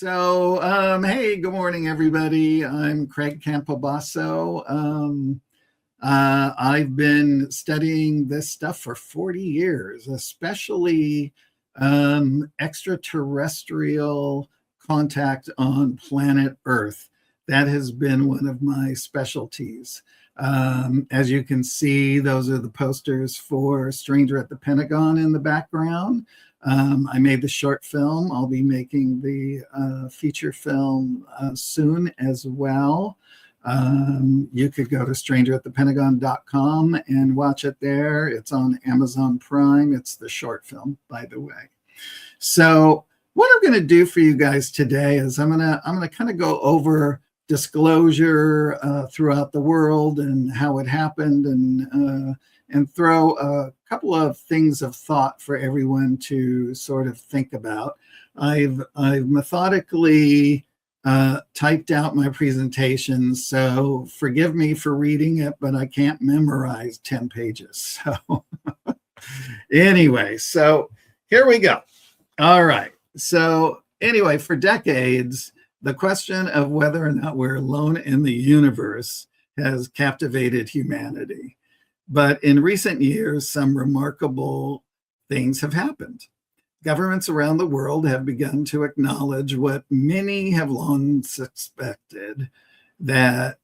Hey, good morning, everybody. I'm Craig Campobasso. I've been studying this stuff for 40 years, especially extraterrestrial contact on planet Earth. That has been one of my specialties. As you can see, those are the posters for Stranger at the Pentagon in the background. I made the short film. I'll be making the feature film soon as well. You could go to strangeratthepentagon.com and watch it there. It's on Amazon Prime. It's the short film, by the way. So what I'm going to do for you guys today is I'm gonna kind of go over disclosure throughout the world and how it happened, and throw a couple of things of thought for everyone to sort of think about. I've methodically typed out my presentation, so forgive me for reading it, but I can't memorize 10 pages. So anyway, so here we go. All right. So anyway, for decades, the question of whether or not we're alone in the universe has captivated humanity. But in recent years, some remarkable things have happened. Governments around the world have begun to acknowledge what many have long suspected, that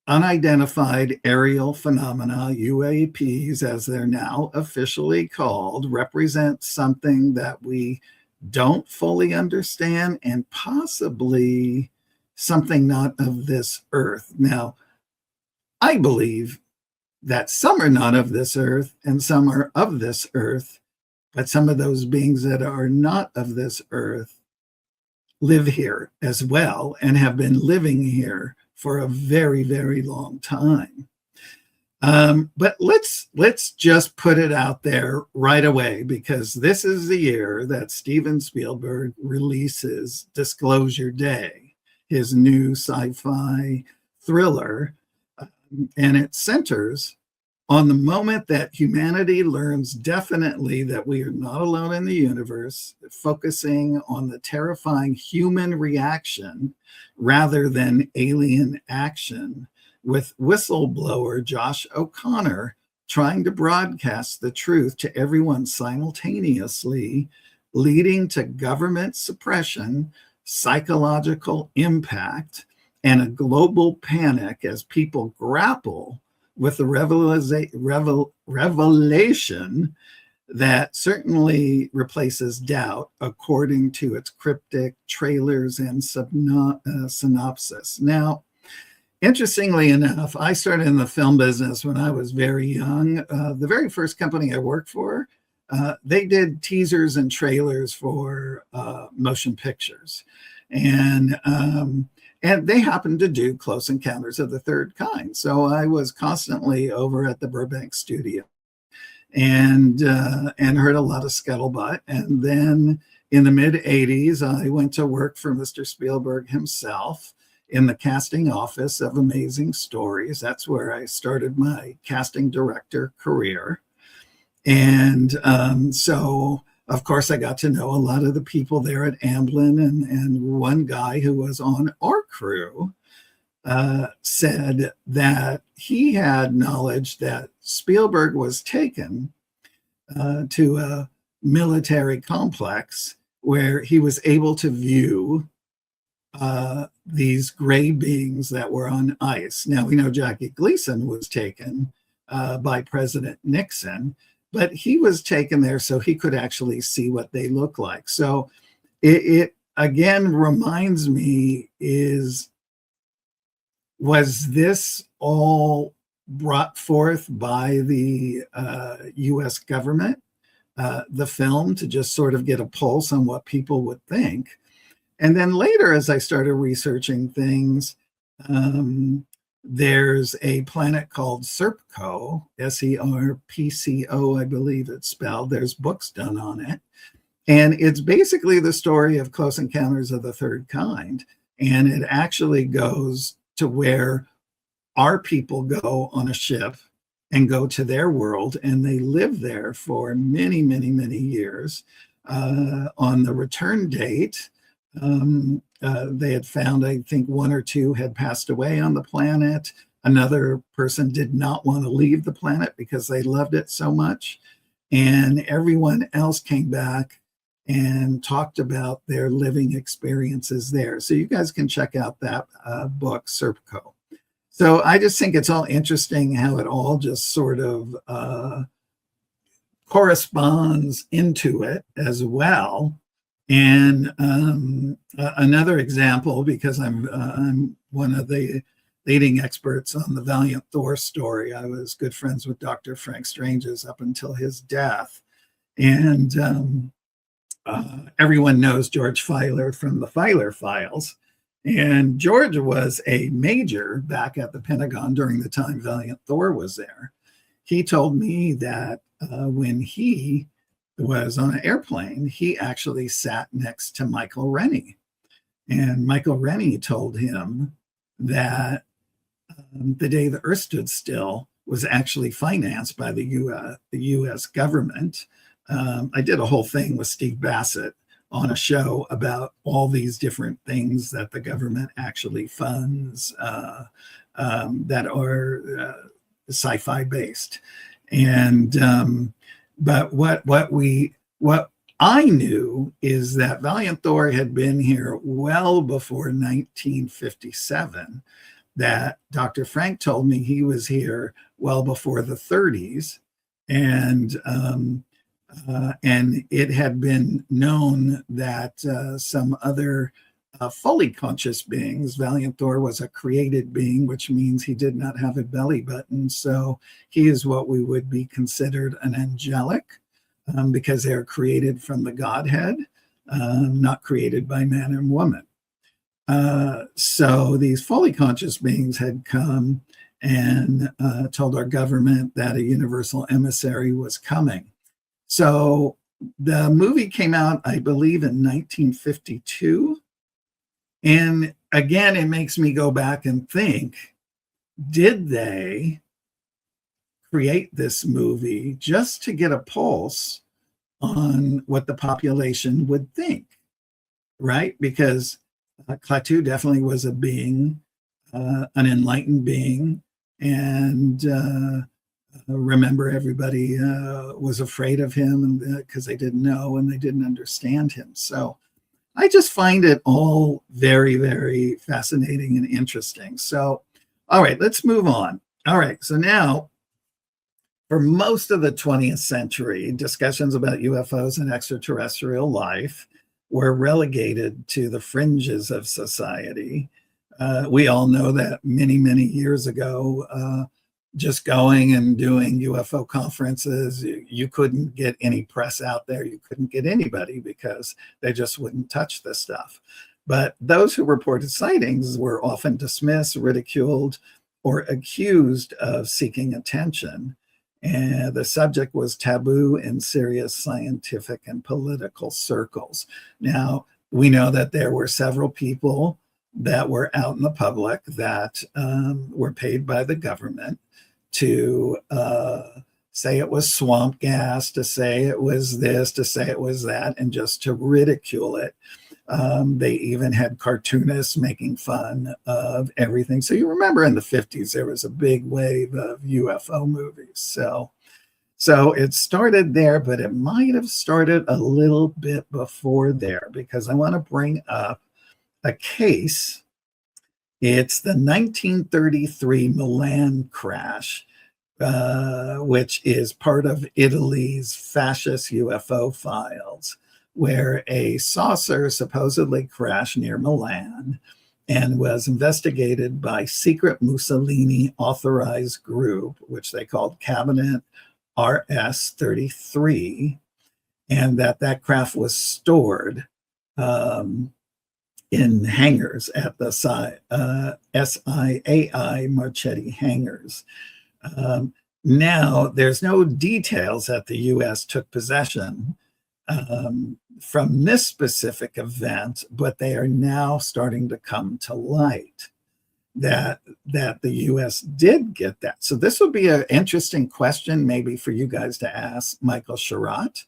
unidentified aerial phenomena, UAPs as they're now officially called, represent something that we don't fully understand and possibly something not of this earth. Now, I believe that some are not of this earth and some are of this earth, but some of those beings that are not of this earth live here as well and have been living here for a very, very long time. But let's just put it out there right away, because this is the year that Steven Spielberg releases Disclosure Day, his new sci-fi thriller, and it centers on the moment that humanity learns definitely that we are not alone in the universe, focusing on the terrifying human reaction rather than alien action, with whistleblower Josh O'Connor trying to broadcast the truth to everyone simultaneously, leading to government suppression, psychological impact, and a global panic as people grapple with the revelation that certainly replaces doubt, according to its cryptic trailers and synopsis. Now, interestingly enough, I started in the film business when I was very young. The very first company I worked for, they did teasers and trailers for motion pictures. And they happened to do Close Encounters of the Third Kind. So I was constantly over at the Burbank studio and heard a lot of scuttlebutt. And then in the mid 80s, I went to work for Mr. Spielberg himself in the casting office of Amazing Stories. That's where I started my casting director career. And so, of course, I got to know a lot of the people there at Amblin, and one guy who was on our crew said that he had knowledge that Spielberg was taken to a military complex where he was able to view these gray beings that were on ice. Now, we know Jackie Gleason was taken by President Nixon, but he was taken there so he could actually see what they look like. So it again reminds me, was this all brought forth by the US government, the film, to just sort of get a pulse on what people would think? And then later, as I started researching things, there's a planet called Serpco, Serpco, I believe it's spelled. There's books done on it. And it's basically the story of Close Encounters of the Third Kind. And it actually goes to where our people go on a ship and go to their world, and they live there for many, many, many years. On the return date, They had found, I think, one or two had passed away on the planet. Another person did not want to leave the planet because they loved it so much. And everyone else came back and talked about their living experiences there. So you guys can check out that book, Serpico. So I just think it's all interesting how it all just sort of corresponds into it as well. And another example, because I'm one of the leading experts on the Valiant Thor story. I was good friends with Dr. Frank Strange's up until his death. And everyone knows George Filer from the Filer Files. And George was a major back at the Pentagon during the time Valiant Thor was there. He told me that when he was on an airplane, he actually sat next to Michael Rennie. And Michael Rennie told him that the day the Earth stood still was actually financed by the U.S. government. I did a whole thing with Steve Bassett on a show about all these different things that the government actually funds that are sci-fi based. And but what I knew is that Valiant Thor had been here well before 1957. That Dr. Frank told me he was here well before the 30s, and it had been known that some other fully conscious beings. Valiant Thor was a created being, which means he did not have a belly button. So he is what we would be considered an angelic, because they are created from the Godhead, not created by man and woman. So these fully conscious beings had come and told our government that a universal emissary was coming. So the movie came out, I believe, in 1952. And again, it makes me go back and think, did they create this movie just to get a pulse on what the population would think, right? Because Klaatu definitely was a being, an enlightened being. And remember, everybody was afraid of him because they didn't know and they didn't understand him. So I just find it all very, very fascinating and interesting. So, all right, let's move on. All right, so now, for most of the 20th century, discussions about UFOs and extraterrestrial life were relegated to the fringes of society. We all know that many, many years ago, just going and doing UFO conferences, you couldn't get any press out there. You couldn't get anybody because they just wouldn't touch this stuff. But those who reported sightings were often dismissed, ridiculed, or accused of seeking attention. And the subject was taboo in serious scientific and political circles. Now, we know that there were several people that were out in the public that were paid by the government to say it was swamp gas, to say it was this, to say it was that, and just to ridicule it. They even had cartoonists making fun of everything. So you remember in the 50s, there was a big wave of UFO movies. So it started there, but it might have started a little bit before there, because I want to bring up a case. It's the 1933 Milan crash, which is part of Italy's fascist UFO files, where a saucer supposedly crashed near Milan and was investigated by secret Mussolini authorized group, which they called Cabinet RS-33, and that craft was stored in hangars at the SIAI Marchetti hangars. Now, there's no details that the U.S. took possession from this specific event, but they are now starting to come to light that the U.S. did get that. So this would be an interesting question maybe for you guys to ask Michael Sherratt,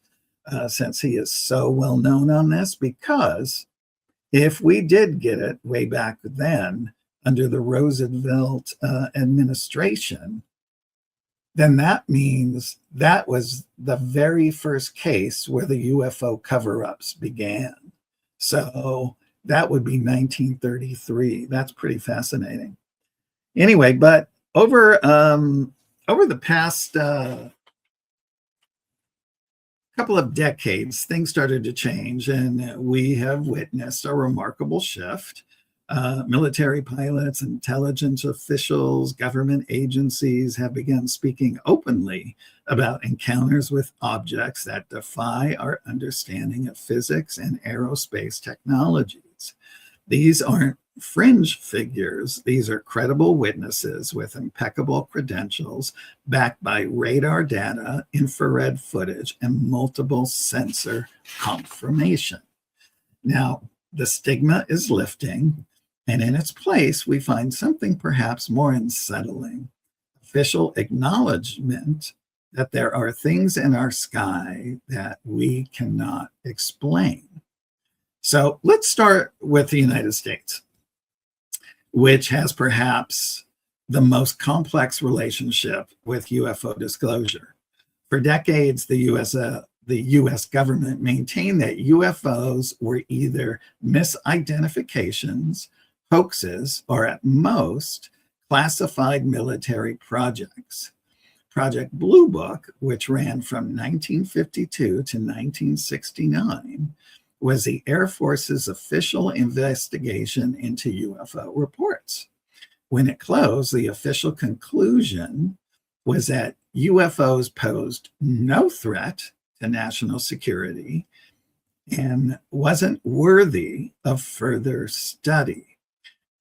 since he is so well known on this, because if we did get it way back then under the Roosevelt administration, then that means that was the very first case where the UFO cover-ups began. So that would be 1933. That's pretty fascinating. Anyway, but over the past couple of decades, things started to change, and we have witnessed a remarkable shift. Military pilots, intelligence officials, government agencies have begun speaking openly about encounters with objects that defy our understanding of physics and aerospace technologies. These aren't fringe figures. These are credible witnesses with impeccable credentials backed by radar data, infrared footage, and multiple sensor confirmation. Now, the stigma is lifting, and in its place, we find something perhaps more unsettling: official acknowledgement that there are things in our sky that we cannot explain. So let's start with the United States, which has perhaps the most complex relationship with UFO disclosure. For decades, the US government maintained that UFOs were either misidentifications, hoaxes, or at most classified military projects. Project Blue Book, which ran from 1952 to 1969, was the Air Force's official investigation into UFO reports. When it closed, the official conclusion was that UFOs posed no threat to national security and wasn't worthy of further study.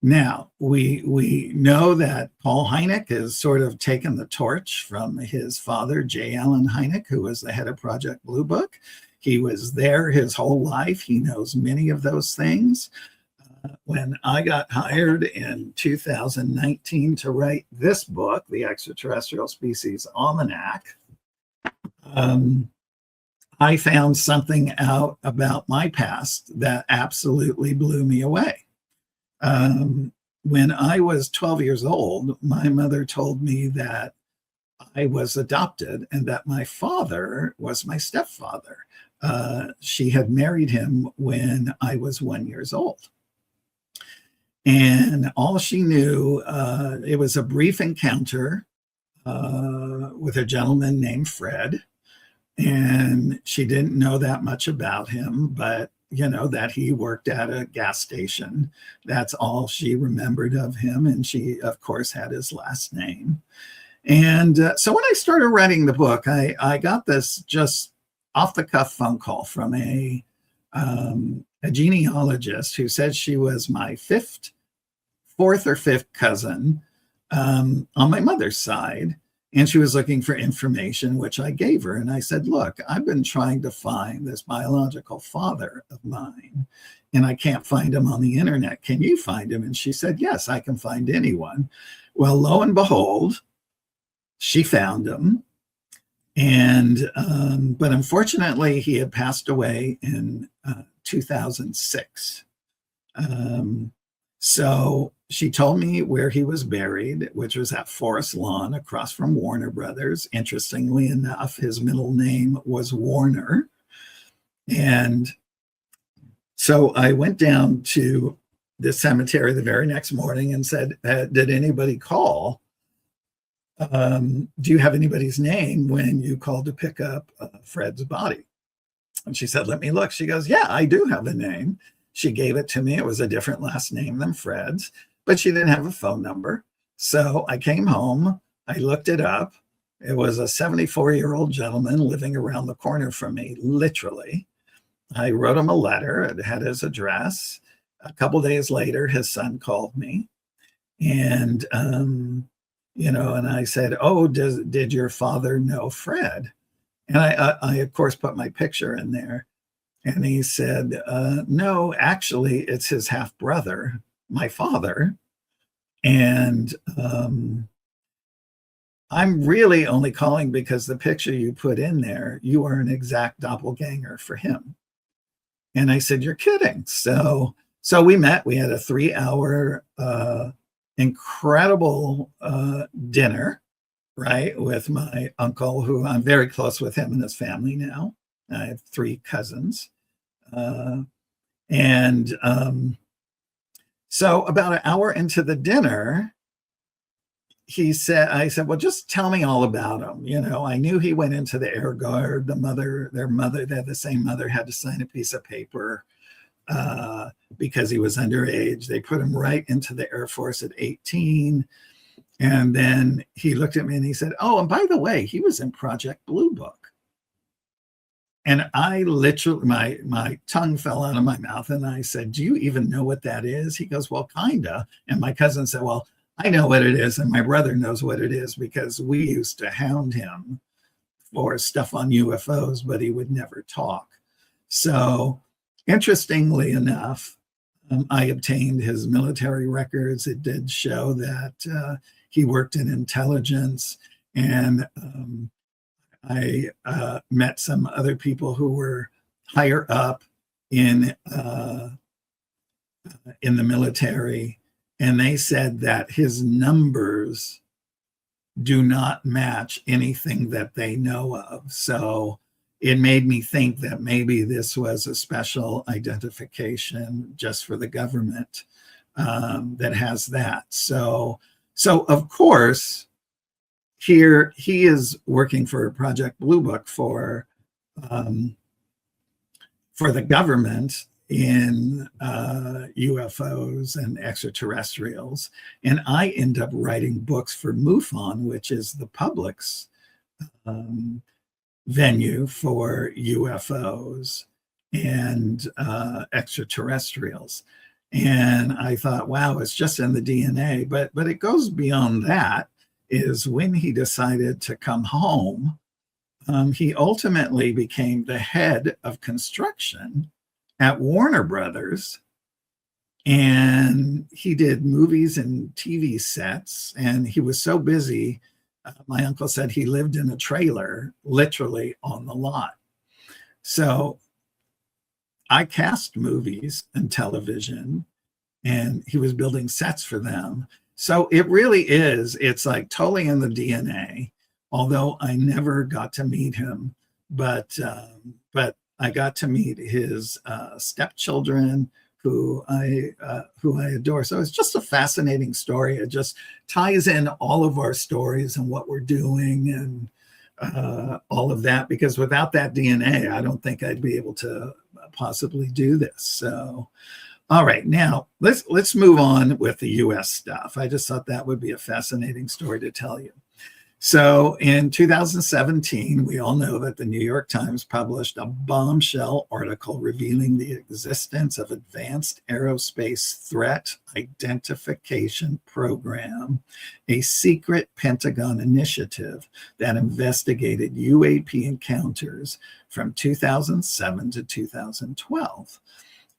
Now, we know that Paul Hynek has sort of taken the torch from his father, J. Allen Hynek, who was the head of Project Blue Book. He was there his whole life. He knows many of those things. When I got hired in 2019 to write this book, The Extraterrestrial Species Almanac, I found something out about my past that absolutely blew me away. When I was 12 years old, my mother told me that I was adopted and that my father was my stepfather. She had married him when I was 1 year old. And all she knew, it was a brief encounter with a gentleman named Fred. And she didn't know that much about him, but you know, that he worked at a gas station. That's all she remembered of him. And she, of course, had his last name. And so when I started writing the book, I got this just off the cuff phone call from a genealogist who said she was my fourth or fifth cousin on my mother's side. And she was looking for information, which I gave her. And I said, look, I've been trying to find this biological father of mine, and I can't find him on the internet. Can you find him? And she said, yes, I can find anyone. Well, lo and behold, she found him. And but unfortunately, he had passed away in 2006. So she told me where he was buried, which was at Forest Lawn across from Warner Brothers. Interestingly enough, his middle name was Warner. And so I went down to the cemetery the very next morning and said, did anybody call? Do you have anybody's name when you called to pick up Fred's body? And she said, let me look. She goes, yeah, I do have a name. She gave it to me. It was a different last name than Fred's, but she didn't have a phone number. So I came home. I looked it up. It was a 74-year-old gentleman living around the corner from me, literally. I wrote him a letter. It had his address. A couple of days later, his son called me. And, you know, and I said, oh, did your father know Fred? And I, of course, put my picture in there. And he said, no, actually, it's his half brother, my father. And I'm really only calling because the picture you put in there, you are an exact doppelganger for him. And I said, you're kidding. So So we met. We had a 3-hour incredible dinner, right, with my uncle, who I'm very close with him and his family now. I have 3 cousins. And so about an hour into the dinner, I said, well, just tell me all about him. You know, I knew he went into the Air Guard. Their mother, they had the same mother, had to sign a piece of paper because he was underage. They put him right into the Air Force at 18. And then he looked at me and he said, oh, and by the way, he was in Project Blue Book. And I literally, my tongue fell out of my mouth. And I said, do you even know what that is? He goes, well, kinda. And my cousin said, well, I know what it is. And my brother knows what it is because we used to hound him for stuff on UFOs, but he would never talk. So interestingly enough, I obtained his military records. It did show that he worked in intelligence, and I met some other people who were higher up in the military, and they said that his numbers do not match anything that they know of. So it made me think that maybe this was a special identification just for the government that has that. So of course, here he is working for Project Blue Book for the government in UFOs and extraterrestrials. And I end up writing books for MUFON, which is the public's venue for UFOs and extraterrestrials. And I thought, wow, it's just in the DNA. But it goes beyond that. Is when he decided to come home, he ultimately became the head of construction at Warner Brothers. And he did movies and TV sets. And he was so busy, my uncle said he lived in a trailer, literally on the lot. So I cast movies and television, and he was building sets for them. So it really is, it's like totally in the DNA, although I never got to meet him, but I got to meet his stepchildren, who I adore. So it's just a fascinating story. It just ties in all of our stories and what we're doing and all of that, because without that DNA, I don't think I'd be able to possibly do this. So all right, now let's move on with the US stuff. I just thought that would be a fascinating story to tell you. So in 2017, we all know that the New York Times published a bombshell article revealing the existence of Advanced Aerospace Threat Identification Program, a secret Pentagon initiative that investigated UAP encounters from 2007 to 2012.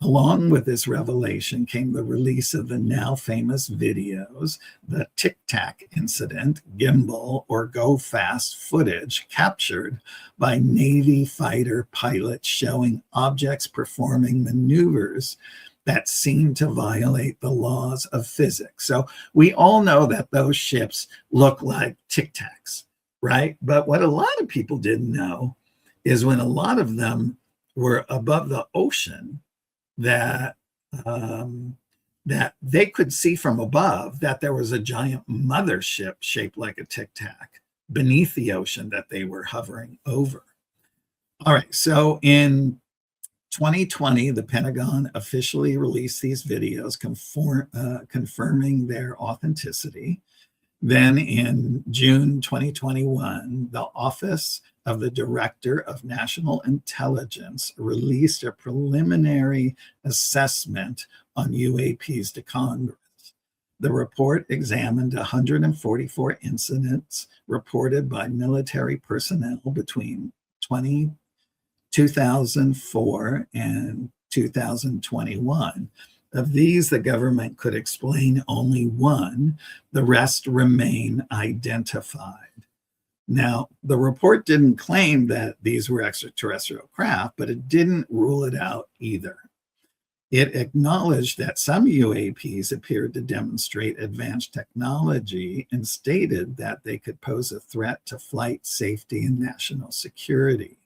Along with this revelation came the release of the now famous videos, the Tic Tac incident, gimbal or go fast footage captured by Navy fighter pilots showing objects performing maneuvers that seem to violate the laws of physics. So we all know that those ships look like Tic Tacs, right? But what a lot of people didn't know is when a lot of them were above the ocean, that they could see from above that there was a giant mothership shaped like a Tic Tac beneath the ocean that they were hovering over. All right, so in 2020, the Pentagon officially released these videos confirming their authenticity. Then in June 2021, the Office of the Director of National Intelligence released a preliminary assessment on UAPs to Congress. The report examined 144 incidents reported by military personnel between 2004 and 2021. Of these, the government could explain only one. The rest remain identified. Now, the report didn't claim that these were extraterrestrial craft, but it didn't rule it out either. It acknowledged that some UAPs appeared to demonstrate advanced technology and stated that they could pose a threat to flight safety and national security.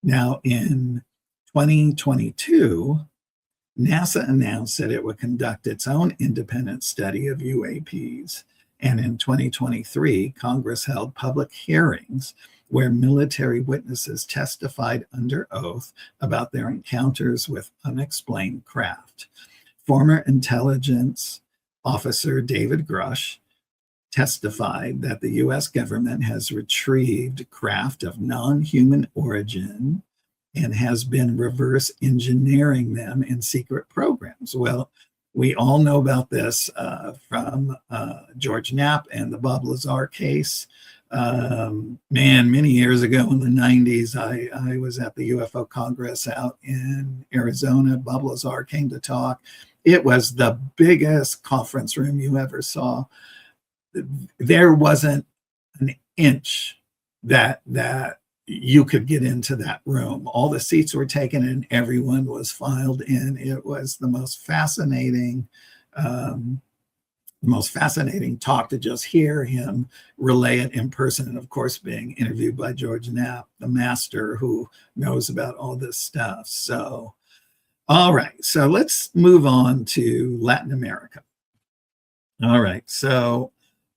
Now, in 2022, NASA announced that it would conduct its own independent study of UAPs. And in 2023, Congress held public hearings where military witnesses testified under oath about their encounters with unexplained craft. Former intelligence officer David Grush testified that the US government has retrieved craft of non-human origin and has been reverse engineering them in secret programs. Well, we all know about this from George Knapp and the Bob Lazar case. Many years ago in the 90s, I was at the UFO Congress out in Arizona. Bob Lazar came to talk. It was the biggest conference room you ever saw. There wasn't an inch that you could get into that room. All the seats were taken and everyone was filed in. It was the most fascinating talk to just hear him relay it in person. And of course, being interviewed by George Knapp, the master who knows about all this stuff. So, all right. So let's move on to Latin America. All right. So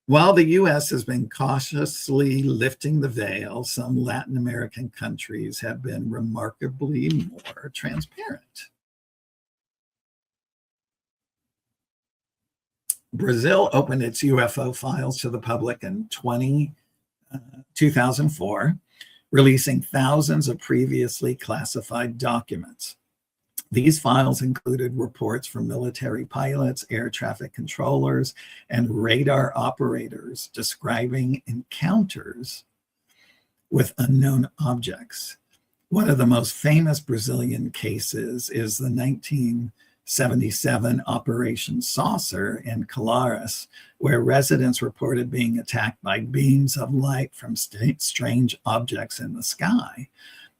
while the U.S. has been cautiously lifting the veil, some Latin American countries have been remarkably more transparent. Brazil opened its UFO files to the public in 2004, releasing thousands of previously classified documents. These files included reports from military pilots, air traffic controllers, and radar operators describing encounters with unknown objects. One of the most famous Brazilian cases is the 1977 Operation Saucer in Colares, where residents reported being attacked by beams of light from strange objects in the sky.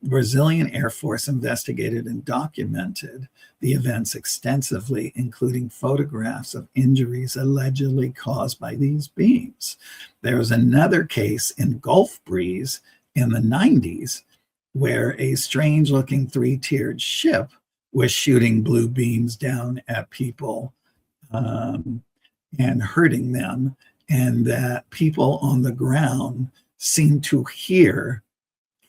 The Brazilian Air Force investigated and documented the events extensively, including photographs of injuries allegedly caused by these beams. There was another case in Gulf Breeze in the 90s where a strange-looking three-tiered ship was shooting blue beams down at people and hurting them, and that people on the ground seemed to hear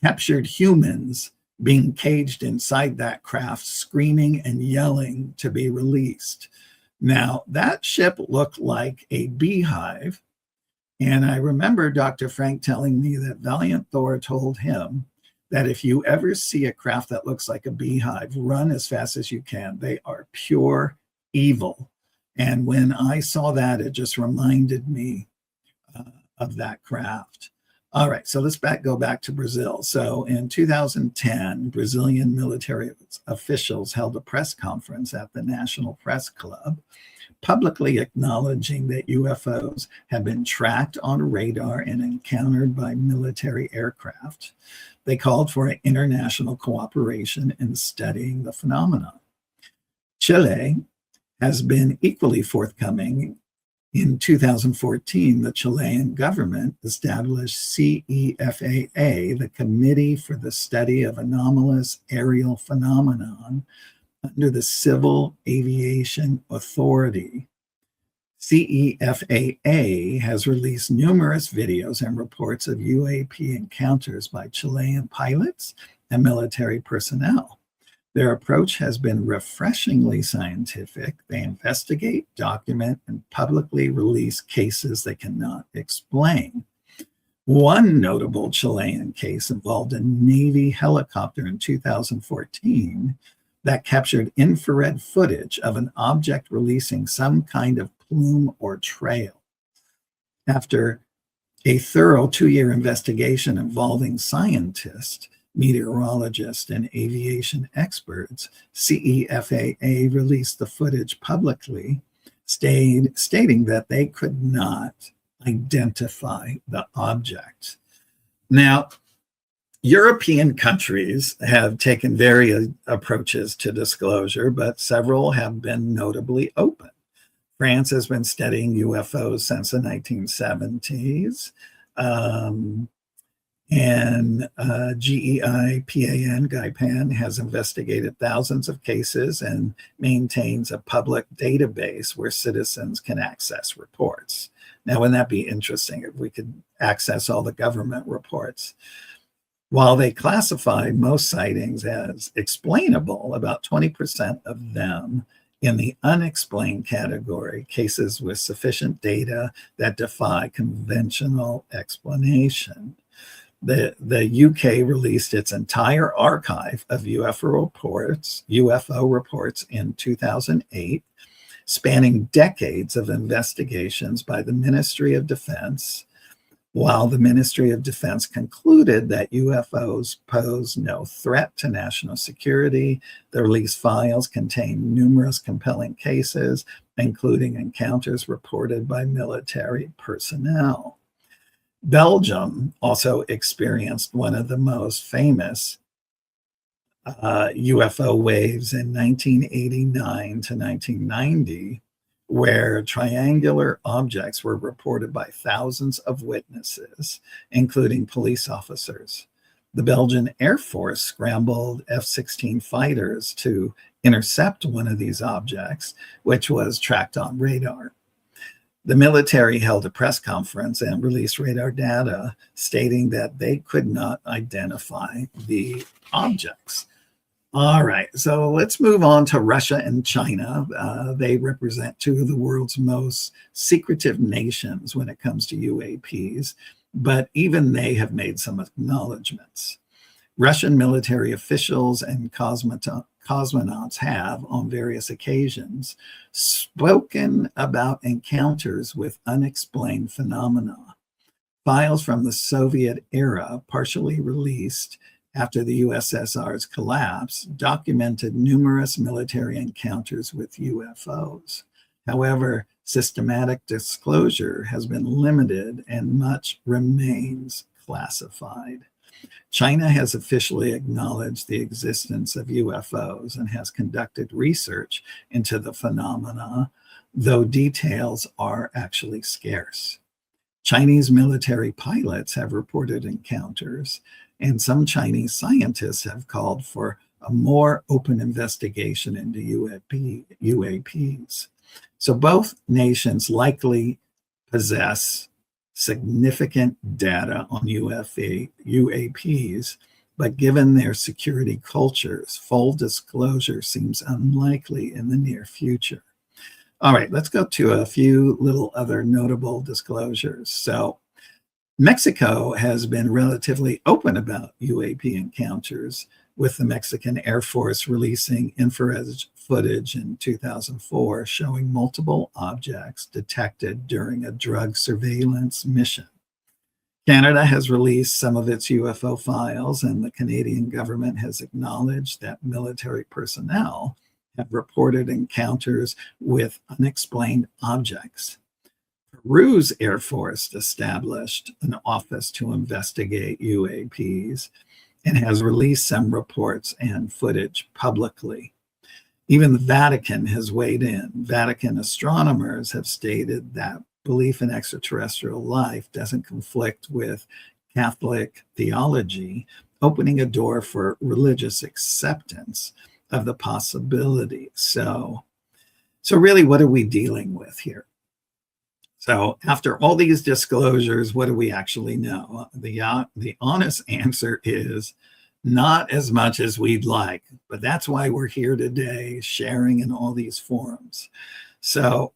captured humans being caged inside that craft, screaming and yelling to be released. Now, that ship looked like a beehive. And I remember Dr. Frank telling me that Valiant Thor told him that if you ever see a craft that looks like a beehive, run as fast as you can. They are pure evil. And when I saw that, it just reminded me of that craft. All right, so let's go back to Brazil. So in 2010, Brazilian military officials held a press conference at the National Press Club, publicly acknowledging that UFOs have been tracked on radar and encountered by military aircraft. They called for an international cooperation in studying the phenomenon. Chile has been equally forthcoming. In 2014, the Chilean government established CEFAA, the Committee for the Study of Anomalous Aerial Phenomenon, under the Civil Aviation Authority. CEFAA has released numerous videos and reports of UAP encounters by Chilean pilots and military personnel. Their approach has been refreshingly scientific. They investigate, document, and publicly release cases they cannot explain. One notable Chilean case involved a Navy helicopter in 2014 that captured infrared footage of an object releasing some kind of plume or trail. After a thorough 2-year investigation involving scientists, meteorologists, and aviation experts, CEFAA released the footage publicly, stating that they could not identify the object. Now, European countries have taken various approaches to disclosure, but several have been notably open. France has been studying UFOs since the 1970s. And GEIPAN has investigated thousands of cases and maintains a public database where citizens can access reports. Now, wouldn't that be interesting if we could access all the government reports? While they classify most sightings as explainable, about 20% of them in the unexplained category, cases with sufficient data that defy conventional explanation. The UK released its entire archive of UFO reports in 2008, spanning decades of investigations by the Ministry of Defense, while the Ministry of Defense concluded that UFOs pose no threat to national security. The released files contain numerous compelling cases, including encounters reported by military personnel. Belgium also experienced one of the most famous UFO waves in 1989 to 1990, where triangular objects were reported by thousands of witnesses, including police officers. The Belgian Air Force scrambled F-16 fighters to intercept one of these objects, which was tracked on radar. The military held a press conference and released radar data stating that they could not identify the objects. All right, so let's move on to Russia and China. They represent two of the world's most secretive nations when it comes to UAPs, but even they have made some acknowledgments. Russian military officials and cosmonauts have, on various occasions, spoken about encounters with unexplained phenomena. Files from the Soviet era, partially released after the USSR's collapse, documented numerous military encounters with UFOs. However, systematic disclosure has been limited and much remains classified. China has officially acknowledged the existence of UFOs and has conducted research into the phenomena, though details are actually scarce. Chinese military pilots have reported encounters, and some Chinese scientists have called for a more open investigation into UAPs. So both nations likely possess significant data on UAPs, but given their security cultures, full disclosure seems unlikely in the near future. All right, let's go to a few little other notable disclosures. So Mexico has been relatively open about UAP encounters, with the Mexican Air Force releasing infrared footage in 2004 showing multiple objects detected during a drug surveillance mission. Canada has released some of its UFO files, and the Canadian government has acknowledged that military personnel have reported encounters with unexplained objects. Peru's Air Force established an office to investigate UAPs and has released some reports and footage publicly. Even the Vatican has weighed in. Vatican astronomers have stated that belief in extraterrestrial life doesn't conflict with Catholic theology, opening a door for religious acceptance of the possibility. So really, what are we dealing with here? So after all these disclosures, what do we actually know? The honest answer is not as much as we'd like, but that's why we're here today, sharing in all these forums. So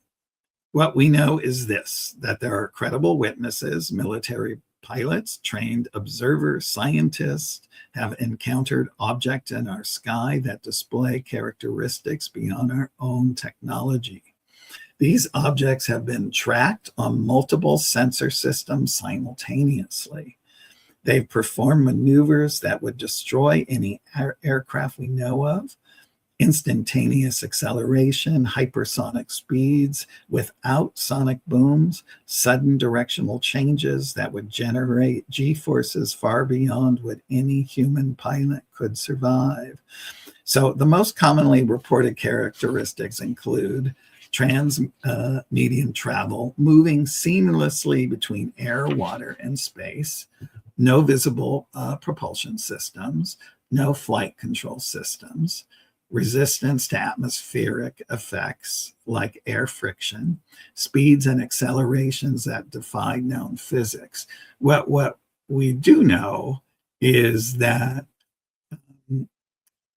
what we know is this, that there are credible witnesses, military pilots, trained observers, scientists have encountered objects in our sky that display characteristics beyond our own technology. These objects have been tracked on multiple sensor systems simultaneously. They've performed maneuvers that would destroy any aircraft we know of, instantaneous acceleration, hypersonic speeds without sonic booms, sudden directional changes that would generate g-forces far beyond what any human pilot could survive. So the most commonly reported characteristics include trans-medium travel, moving seamlessly between air, water, and space, no visible propulsion systems, no flight control systems, resistance to atmospheric effects like air friction, speeds and accelerations that defy known physics. What we do know is that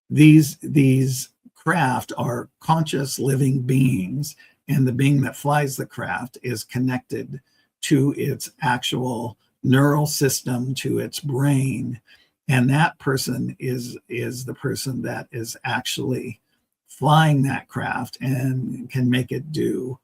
these craft are conscious living beings, and the being that flies the craft is connected to its actual neural system, to its brain, and that person is the person that is actually flying that craft and can make it do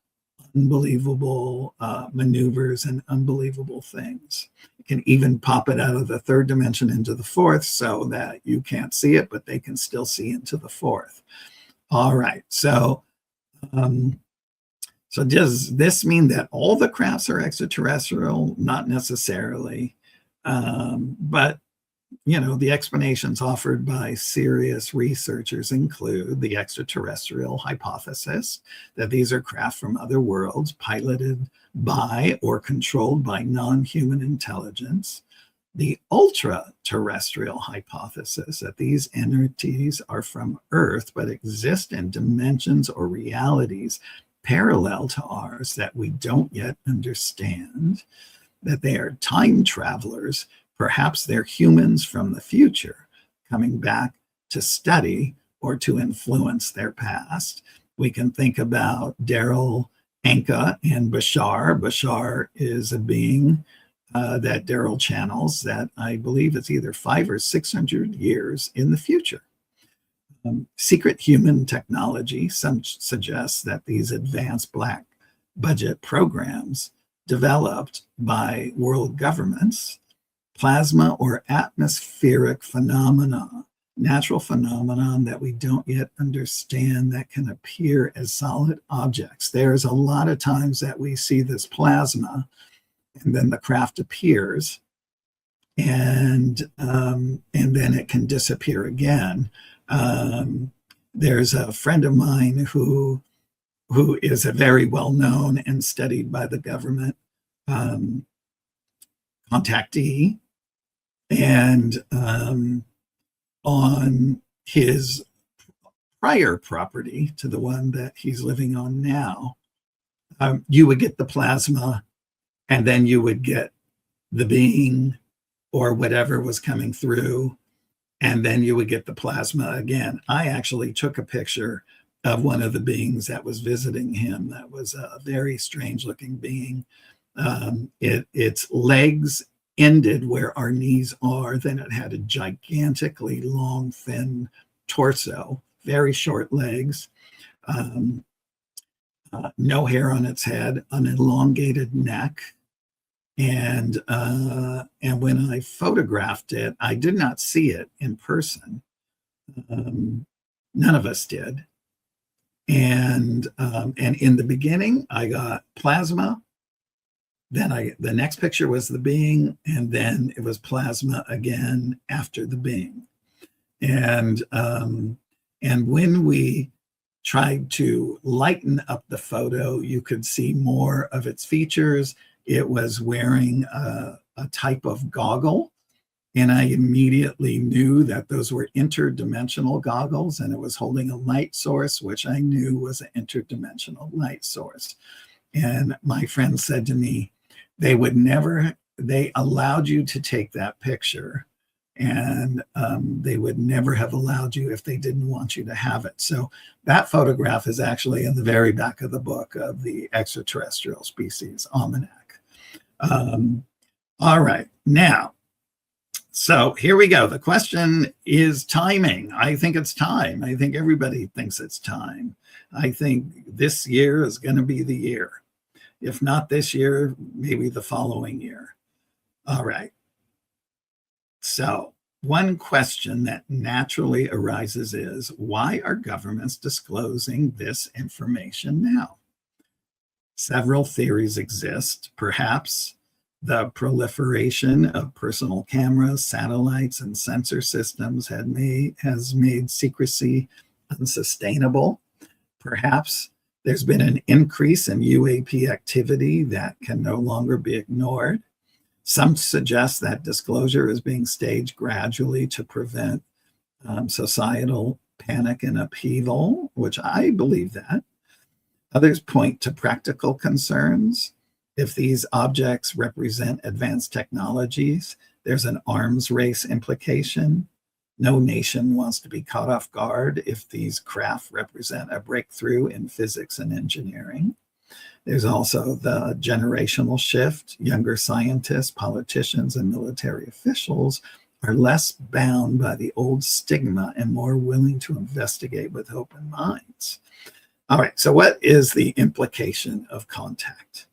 unbelievable maneuvers and unbelievable things. It can even pop it out of the third dimension into the fourth so that you can't see it, but they can still see into the fourth. All right, so does this mean that all the crafts are extraterrestrial? Not necessarily, but the explanations offered by serious researchers include the extraterrestrial hypothesis, that these are craft from other worlds piloted by or controlled by non-human intelligence, the ultra-terrestrial hypothesis, that these entities are from Earth but exist in dimensions or realities parallel to ours that we don't yet understand, that they are time travelers. Perhaps they're humans from the future coming back to study or to influence their past. We can think about Daryl Anka and Bashar. Bashar is a being that Daryl channels that I believe is either 500 or 600 years in the future. Secret human technology, some suggests that these advanced black budget programs developed by world governments, plasma or atmospheric phenomena, natural phenomenon that we don't yet understand, that can appear as solid objects. There's a lot of times that we see this plasma and then the craft appears and then it can disappear again. There's a friend of mine who is a very well-known and studied by the government contactee, and on his prior property to the one that he's living on now, you would get the plasma, and then you would get the being or whatever was coming through, and then you would get the plasma again. I actually took a picture of one of the beings that was visiting him. That was a very strange looking being. Its legs ended where our knees are. Then it had a gigantically long, thin torso, very short legs, no hair on its head, an elongated neck. And when I photographed it, I did not see it in person. None of us did. And in the beginning, I got plasma. Then the next picture was the being, and then it was plasma again after the being. And when we tried to lighten up the photo, you could see more of its features. It was wearing a type of goggle, and I immediately knew that those were interdimensional goggles, and it was holding a light source, which I knew was an interdimensional light source. And my friend said to me, they allowed you to take that picture, and they would never have allowed you if they didn't want you to have it. So that photograph is actually in the very back of the book of the Extraterrestrial Species Almanac. All right, now, so here we go. The question is timing. I think it's time. I think everybody thinks it's time. I think this year is going to be the year. If not this year, maybe the following year. All right. So one question that naturally arises is, why are governments disclosing this information now? Several theories exist. Perhaps the proliferation of personal cameras, satellites, and sensor systems has made secrecy unsustainable. Perhaps there's been an increase in UAP activity that can no longer be ignored. Some suggest that disclosure is being staged gradually to prevent societal panic and upheaval, which I believe that. Others point to practical concerns. If these objects represent advanced technologies, there's an arms race implication. No nation wants to be caught off guard if these craft represent a breakthrough in physics and engineering. There's also the generational shift. Younger scientists, politicians, and military officials are less bound by the old stigma and more willing to investigate with open minds. All right, so what is the implication of contact?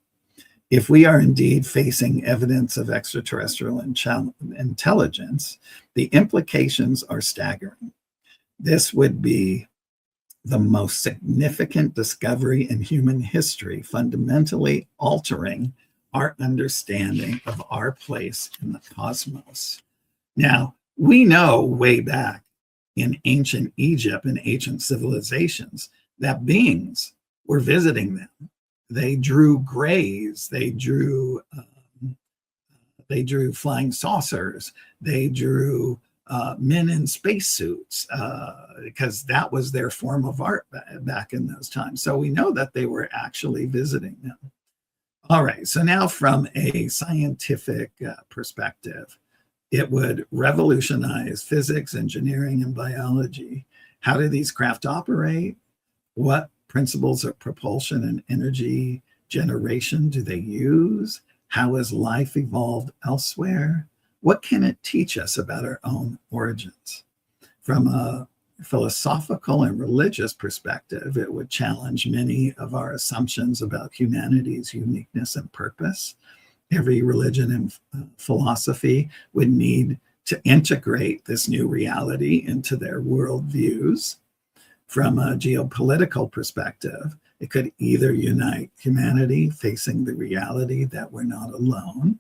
If we are indeed facing evidence of extraterrestrial intelligence, the implications are staggering. This would be the most significant discovery in human history, fundamentally altering our understanding of our place in the cosmos. Now, we know way back in ancient Egypt and ancient civilizations that beings were visiting them. They drew grays, they drew flying saucers, they drew men in spacesuits, because that was their form of art back in those times. So we know that they were actually visiting them. All right, so now from a scientific perspective, it would revolutionize physics, engineering, and biology. How do these craft operate? What principles of propulsion and energy generation do they use? How has life evolved elsewhere? What can it teach us about our own origins? From a philosophical and religious perspective, it would challenge many of our assumptions about humanity's uniqueness and purpose. Every religion and philosophy would need to integrate this new reality into their worldviews. From a geopolitical perspective, it could either unite humanity facing the reality that we're not alone,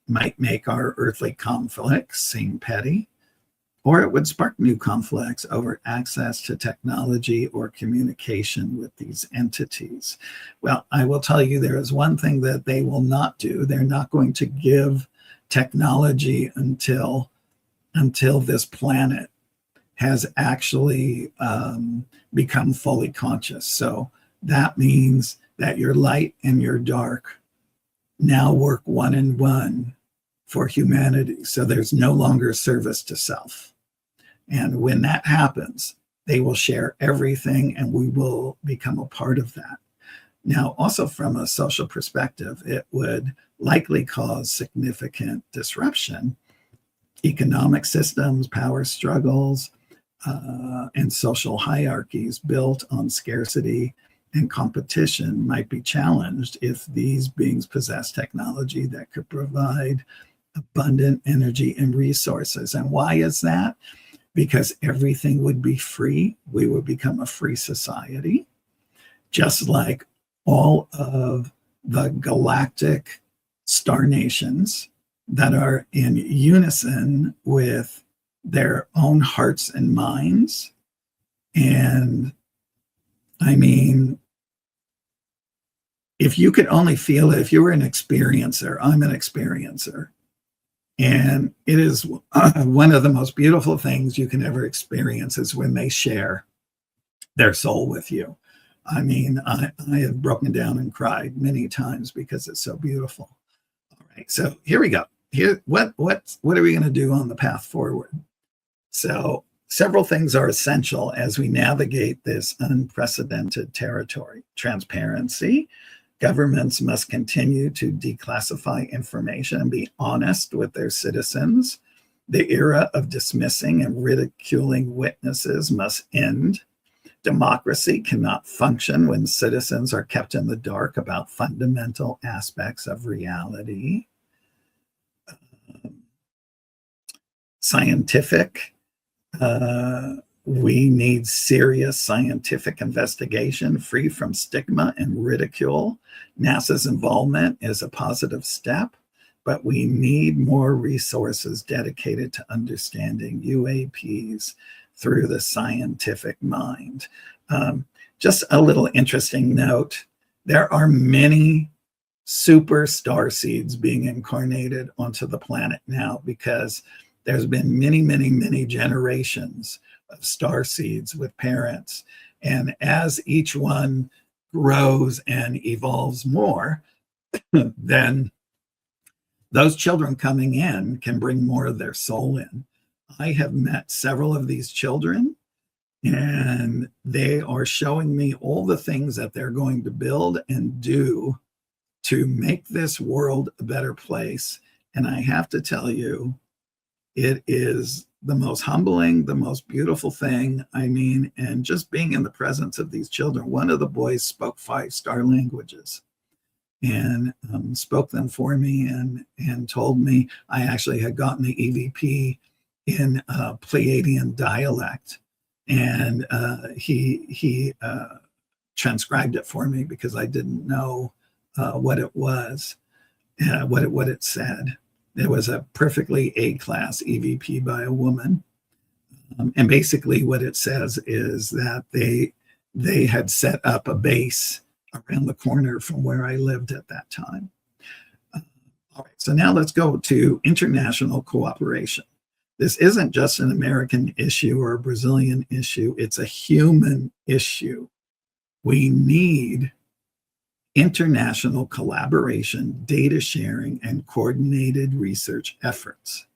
might make our earthly conflicts seem petty, or it would spark new conflicts over access to technology or communication with these entities. Well, I will tell you, there is one thing that they will not do. They're not going to give technology until this planet has actually become fully conscious. So that means that your light and your dark now work one and one for humanity. So there's no longer service to self. And when that happens, they will share everything and we will become a part of that. Now, also from a social perspective, it would likely cause significant disruption. Economic systems, power struggles, and social hierarchies built on scarcity and competition might be challenged if these beings possess technology that could provide abundant energy and resources. And why is that? Because everything would be free. We would become a free society, just like all of the galactic star nations that are in unison with their own hearts and minds. And I mean, if you could only feel it, if you were an experiencer, I'm an experiencer. And it is one of the most beautiful things you can ever experience is when they share their soul with you. I mean, I have broken down and cried many times because it's so beautiful. All right, so here we go. What are we going to do on the path forward? So several things are essential as we navigate this unprecedented territory. Transparency. Governments must continue to declassify information and be honest with their citizens. The era of dismissing and ridiculing witnesses must end. Democracy cannot function when citizens are kept in the dark about fundamental aspects of reality. scientific. We need serious scientific investigation free from stigma and ridicule. NASA's involvement is a positive step, but we need more resources dedicated to understanding UAPs through the scientific mind. Just a little interesting note, there are many super starseeds being incarnated onto the planet now, because there's been many, many, many generations of starseeds with parents. And as each one grows and evolves more, then those children coming in can bring more of their soul in. I have met several of these children, and they are showing me all the things that they're going to build and do to make this world a better place. And I have to tell you, it is the most humbling, the most beautiful thing. I mean, and just being in the presence of these children. One of the boys spoke 5-star languages and spoke them for me, and told me I actually had gotten the EVP in Pleiadian dialect. And he transcribed it for me because I didn't know what it was, what it said. It was a perfectly A-class EVP by a woman. And basically what it says is that they had set up a base around the corner from where I lived at that time. All right, so now let's go to international cooperation. This isn't just an American issue or a Brazilian issue, it's a human issue. We need international collaboration, data sharing, and coordinated research efforts.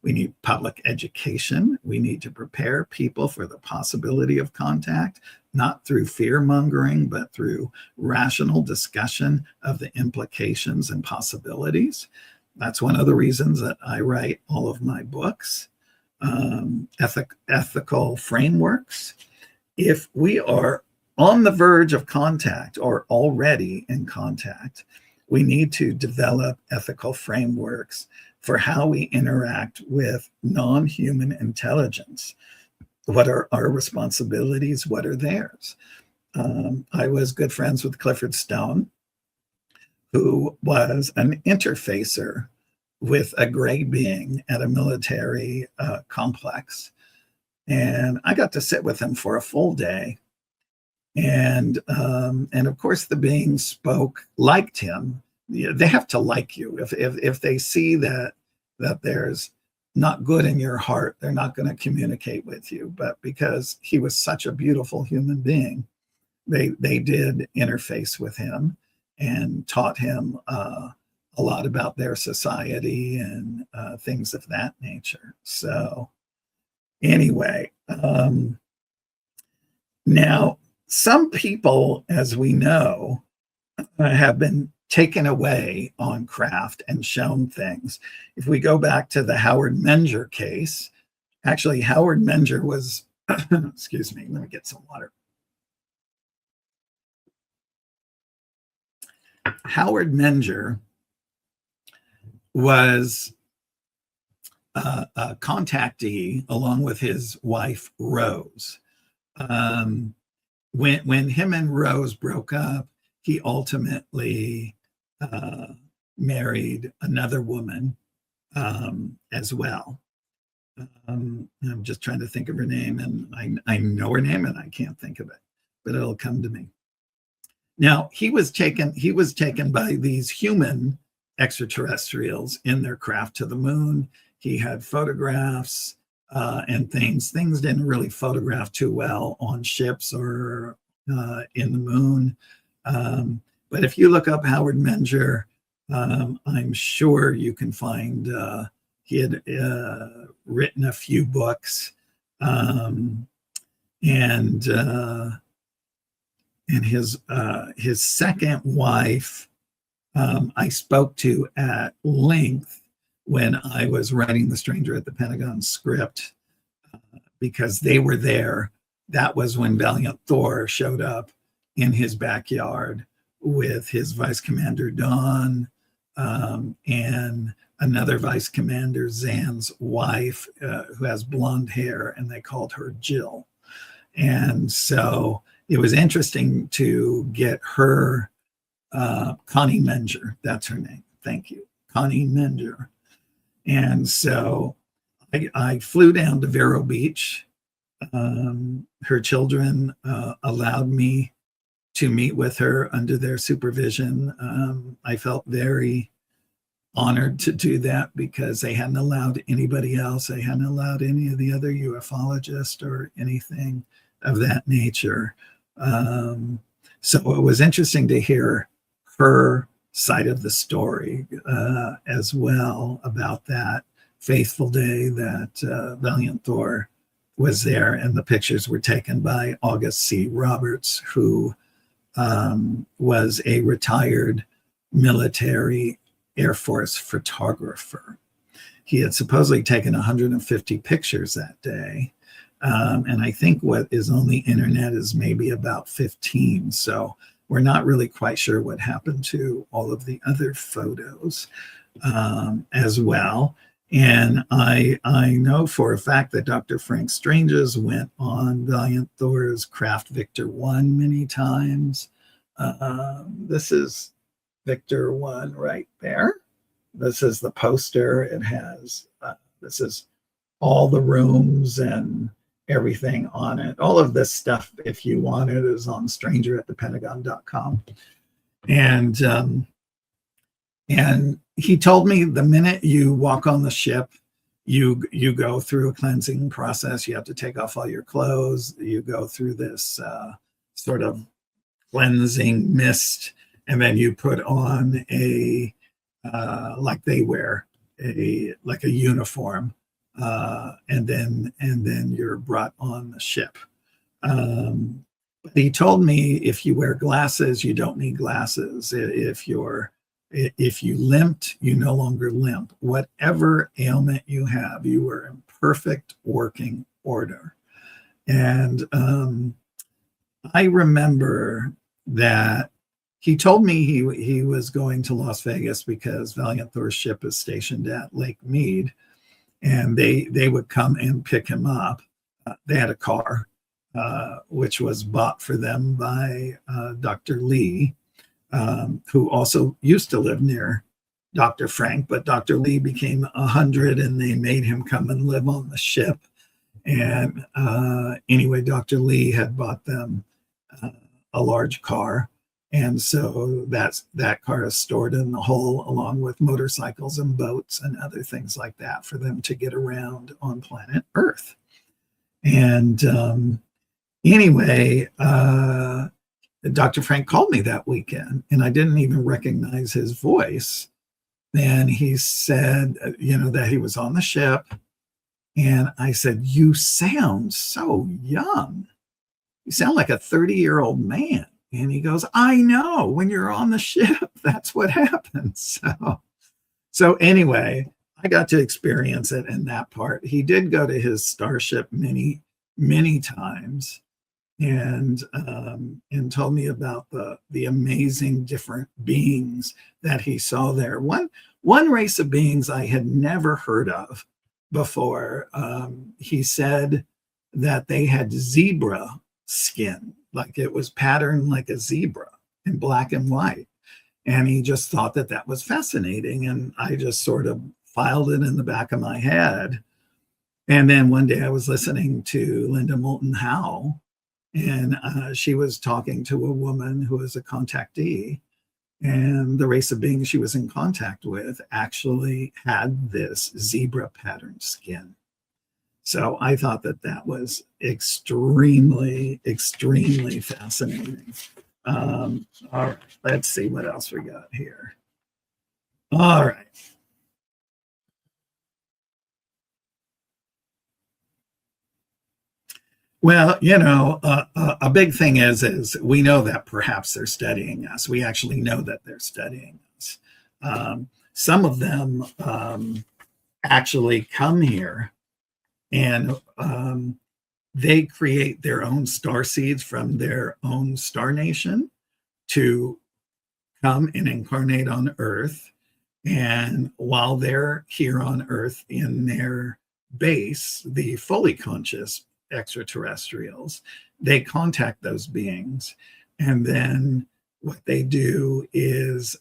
We need public education. We need to prepare people for the possibility of contact, not through fear-mongering, but through rational discussion of the implications and possibilities. That's one of the reasons that I write all of my books, ethical frameworks. If we are on the verge of contact or already in contact, we need to develop ethical frameworks for how we interact with non-human intelligence. What are our responsibilities? What are theirs? I was good friends with Clifford Stone, who was an interfacer with a gray being at a military complex. And I got to sit with him for a full day. And of course, the being liked him. They have to like you. If they see that there's not good in your heart, they're not going to communicate with you. But because he was such a beautiful human being, they did interface with him and taught him a lot about their society and things of that nature. So anyway, now some people, as we know, have been taken away on craft and shown things. If we go back to the Howard Menger case, actually Howard Menger was, excuse me, let me get some water. Howard Menger was a contactee along with his wife, Rose. When him and Rose broke up, he ultimately married another woman as well. I'm just trying to think of her name, and I know her name and I can't think of it, but it'll come to me. Now, he was taken by these human extraterrestrials in their craft to the moon. He had photographs and things. Things didn't really photograph too well on ships or in the moon. But if you look up Howard Menger, I'm sure you can find he had written a few books, and his second wife I spoke to at length when I was writing The Stranger at the Pentagon script, because they were there. That was when Valiant Thor showed up in his backyard with his Vice Commander Don and another vice commander, Zan's wife, who has blonde hair, and they called her Jill. And so it was interesting to get her, Connie Menger, that's her name. Thank you, Connie Menger. And so I flew down to Vero Beach. Her children allowed me to meet with her under their supervision. I felt very honored to do that because they hadn't allowed anybody else. They hadn't allowed any of the other ufologists or anything of that nature. So it was interesting to hear her side of the story as well about that faithful day that Valiant Thor was there, and the pictures were taken by August C. Roberts, who was a retired military Air Force photographer. He had supposedly taken 150 pictures that day. And I think what is on the internet is maybe about 15. So we're not really quite sure what happened to all of the other photos as well. And I know for a fact that Dr. Frank Stranges went on Valiant Thor's Craft Victor 1 many times. This is Victor 1 right there. This is the poster. It has, this is all the rooms and everything on it. All of this stuff, if you want it, is on stranger@thepentagon.com. And he told me the minute you walk on the ship, you go through a cleansing process. You have to take off all your clothes. You go through this sort of cleansing mist, and then you put on a like they wear like a uniform, and then you're brought on the ship. But he told me if you wear glasses, you don't need glasses. If you limped, you no longer limp. Whatever ailment you have, you are in perfect working order. And I remember that he told me he was going to Las Vegas because Valiant Thor's ship is stationed at Lake Mead, and they would come and pick him up. They had a car, which was bought for them by Dr. Lee, who also used to live near Dr. Frank, but Dr. Lee became 100 and they made him come and live on the ship. And anyway, Dr. Lee had bought them a large car. And so that car is stored in the hull along with motorcycles and boats and other things like that for them to get around on planet Earth. And anyway, Dr. Frank called me that weekend and I didn't even recognize his voice. And he said, that he was on the ship. And I said, "You sound so young. You sound like a 30-year-old man." And he goes, "I know, when you're on the ship, that's what happens." So anyway, I got to experience it in that part. He did go to his starship many, many times and told me about the amazing different beings that he saw there. One race of beings I had never heard of before. He said that they had zebra skin, like it was patterned like a zebra in black and white. And he just thought that was fascinating. And I just sort of filed it in the back of my head. And then one day I was listening to Linda Moulton Howe, and she was talking to a woman who was a contactee. And the race of beings she was in contact with actually had this zebra patterned skin. So I thought that was extremely, extremely fascinating. All right, let's see what else we got here. All right. Well, a big thing is we know that perhaps they're studying us. We actually know that they're studying us. Some of them actually come here and they create their own starseeds from their own star nation to come and incarnate on Earth. And while they're here on Earth in their base, the fully conscious extraterrestrials, they contact those beings. And then what they do is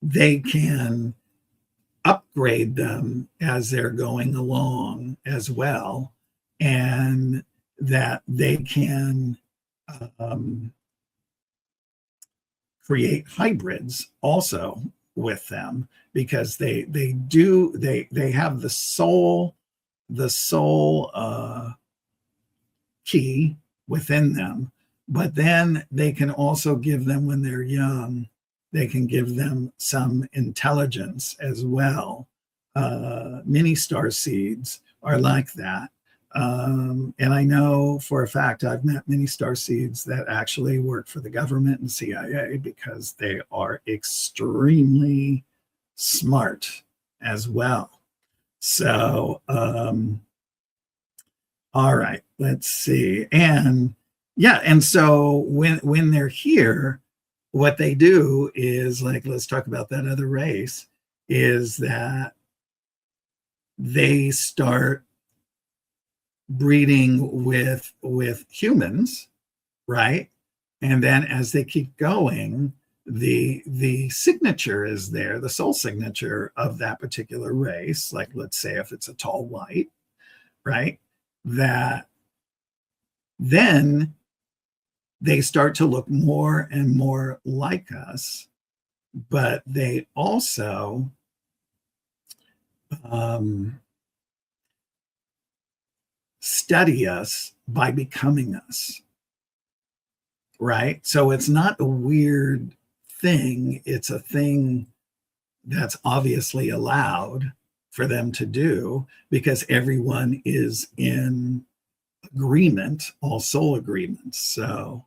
they can upgrade them as they're going along as well, and that they can create hybrids also with them, because they have the soul key within them, but then they can also give them, when they're young, they can give them some intelligence as well. Mini starseeds are like that. And I know for a fact I've met many starseeds that actually work for the government and CIA, because they are extremely smart as well. So, all right, let's see. And yeah, and so when they're here, what they do is, like, let's talk about that other race, is that they start breeding with humans, right? And then as they keep going, the signature is there, the soul signature of that particular race. Like, let's say if it's a tall white, right? That then they start to look more and more like us, but they also study us by becoming us, right? So it's not a weird thing. It's a thing that's obviously allowed for them to do, because everyone is in agreement, all soul agreements. So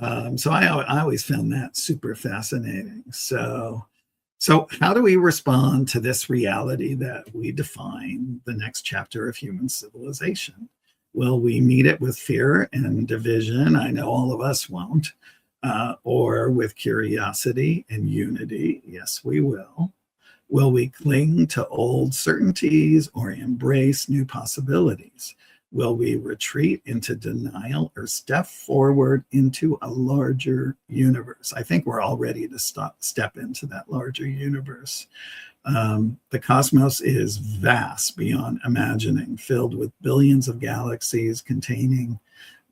I always found that super fascinating. So how do we respond to this reality that we define the next chapter of human civilization? Will we meet it with fear and division? I know all of us won't. Or with curiosity and unity? Yes, we will. Will we cling to old certainties or embrace new possibilities? Will we retreat into denial or step forward into a larger universe? I think we're all ready to step into that larger universe. The cosmos is vast beyond imagining, filled with billions of galaxies containing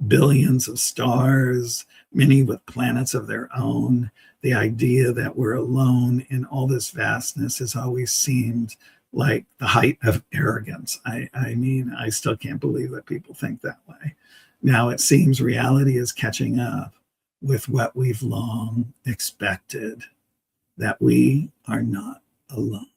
billions of stars, many with planets of their own. The idea that we're alone in all this vastness has always seemed like the height of arrogance. I mean, I still can't believe that people think that way. Now it seems reality is catching up with what we've long expected, that we are not alone.